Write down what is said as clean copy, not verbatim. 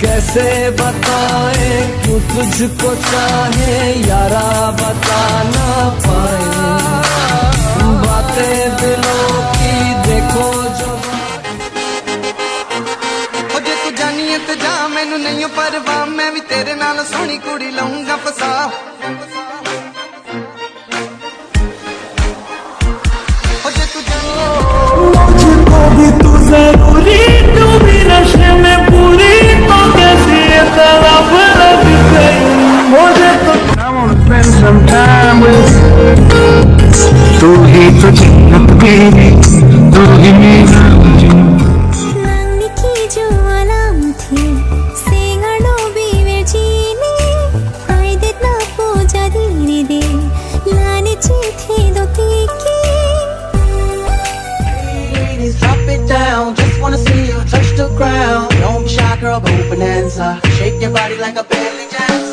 कैसे बताए क्यों तुझको चाहे यारा, बता ना पाए बातें दिलों की देखो जो। जे तू जानी ते जा मैनू नहीं परवाह, मैं भी तेरे नाल सोहनी कुड़ी लाऊंगा फसा। मुझको भी तू जरूरी, तू भी नशे में पूरी, तो कैसी ये तरफ लग गई मुझे तो। I wanna spend some time with you. तू ही तो जन्नत मेरी, तू ही मेरा वजूद। langni ki jo alam thi sengano biverjini ai de na puja diri de lani chithi do tiki. Ladies, drop it down, just wanna see you touch the ground. Don't be shy, girl, go bonanza. Shake your body like a belly dancer.